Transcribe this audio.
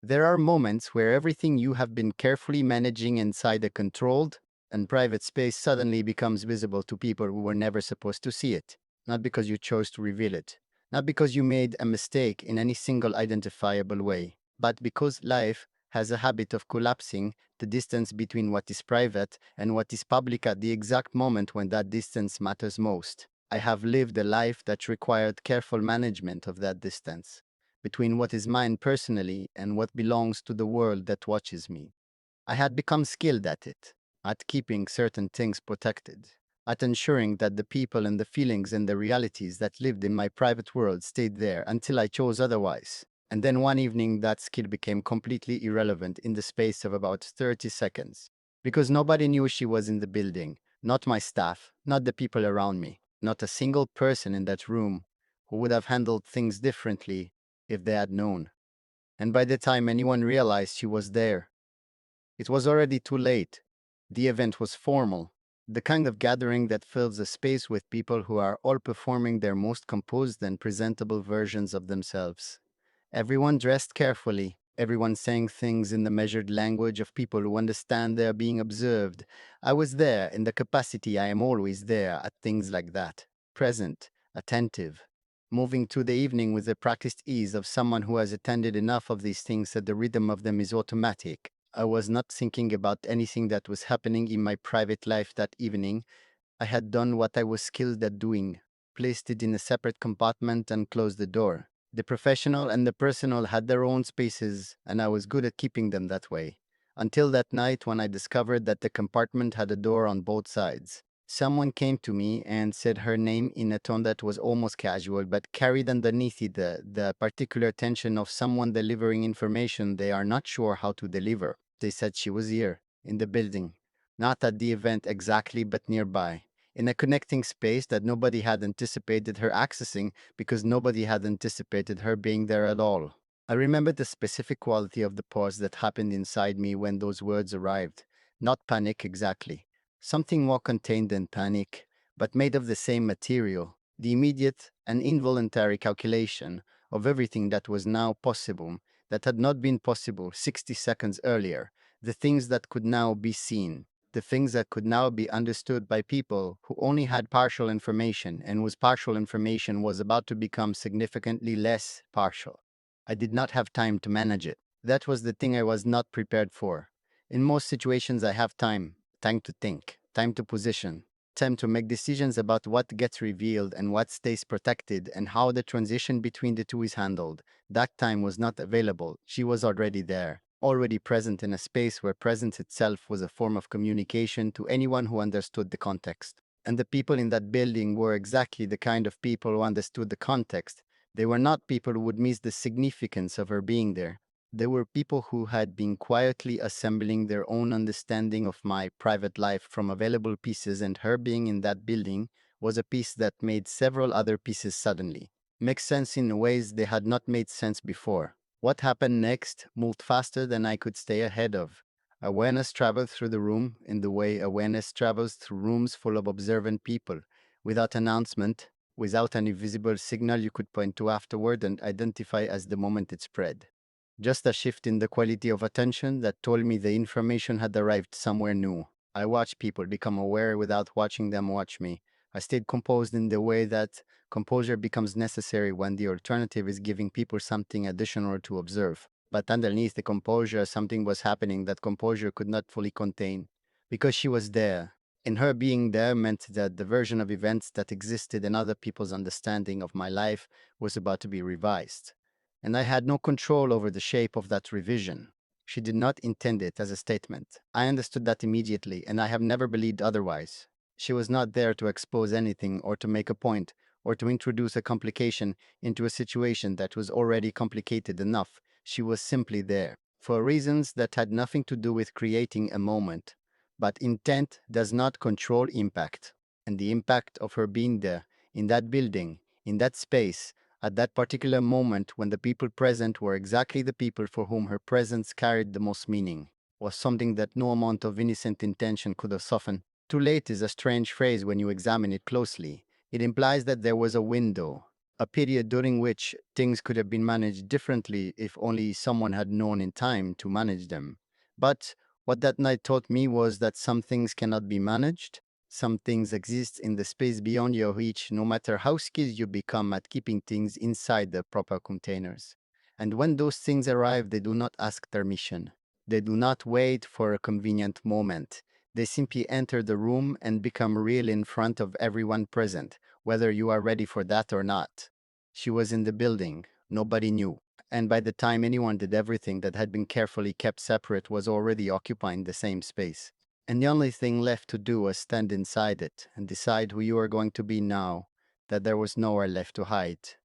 There are moments where everything you have been carefully managing inside a controlled and private space suddenly becomes visible to people who were never supposed to see it, not because you chose to reveal it, not because you made a mistake in any single identifiable way, but because life has a habit of collapsing the distance between what is private and what is public at the exact moment when that distance matters most. I have lived a life that required careful management of that distance between what is mine personally and what belongs to the world that watches me. I had become skilled at it, at keeping certain things protected, at ensuring that the people and the feelings and the realities that lived in my private world stayed there until I chose otherwise. And then one evening, that skill became completely irrelevant in the space of about 30 seconds. Because nobody knew she was in the building, not my staff, not the people around me, not a single person in that room who would have handled things differently if they had known. And by the time anyone realized she was there, it was already too late. The event was formal, the kind of gathering that fills a space with people who are all performing their most composed and presentable versions of themselves. Everyone dressed carefully, everyone saying things in the measured language of people who understand they are being observed. I was there in the capacity I am always there at things like that, present, attentive, moving through the evening with the practiced ease of someone who has attended enough of these things that the rhythm of them is automatic. I was not thinking about anything that was happening in my private life that evening. I had done what I was skilled at doing, placed it in a separate compartment and closed the door. The professional and the personal had their own spaces, and I was good at keeping them that way. Until that night when I discovered that the compartment had a door on both sides. Someone came to me and said her name in a tone that was almost casual, but carried underneath it the particular tension of someone delivering information they are not sure how to deliver. They said she was here, in the building, not at the event exactly, but nearby, in a connecting space that nobody had anticipated her accessing because nobody had anticipated her being there at all. I remember the specific quality of the pause that happened inside me when those words arrived. Not panic exactly. Something more contained than panic, but made of the same material. The immediate and involuntary calculation of everything that was now possible, that had not been possible 60 seconds earlier, the things that could now be seen, the things that could now be understood by people who only had partial information and whose partial information was about to become significantly less partial. I did not have time to manage it. That was the thing I was not prepared for. In most situations, I have time to think, time to position, time to make decisions about what gets revealed and what stays protected and how the transition between the two is handled. That time was not available. She was already there, already present in a space where presence itself was a form of communication to anyone who understood the context. And the people in that building were exactly the kind of people who understood the context. They were not people who would miss the significance of her being there. They were people who had been quietly assembling their own understanding of my private life from available pieces, and her being in that building was a piece that made several other pieces suddenly make sense in ways they had not made sense before. What happened next moved faster than I could stay ahead of. Awareness traveled through the room in the way awareness travels through rooms full of observant people, without announcement, without any visible signal you could point to afterward and identify as the moment it spread. Just a shift in the quality of attention that told me the information had arrived somewhere new. I watched people become aware without watching them watch me. I stayed composed in the way that composure becomes necessary when the alternative is giving people something additional to observe. But underneath the composure, something was happening that composure could not fully contain. Because she was there, and her being there meant that the version of events that existed in other people's understanding of my life was about to be revised. And I had no control over the shape of that revision. She did not intend it as a statement. I understood that immediately, and I have never believed otherwise. She was not there to expose anything or to make a point or to introduce a complication into a situation that was already complicated enough. She was simply there for reasons that had nothing to do with creating a moment. But intent does not control impact. And the impact of her being there, in that building, in that space, at that particular moment when the people present were exactly the people for whom her presence carried the most meaning, was something that no amount of innocent intention could have softened. Too late is a strange phrase when you examine it closely. It implies that there was a window, a period during which things could have been managed differently if only someone had known in time to manage them. But what that night taught me was that some things cannot be managed. Some things exist in the space beyond your reach, no matter how skilled you become at keeping things inside the proper containers. And when those things arrive, they do not ask permission. They do not wait for a convenient moment. They simply enter the room and become real in front of everyone present, whether you are ready for that or not. She was in the building. Nobody knew. And by the time anyone did, everything that had been carefully kept separate was already occupying the same space. And the only thing left to do was stand inside it and decide who you are going to be now that there was nowhere left to hide.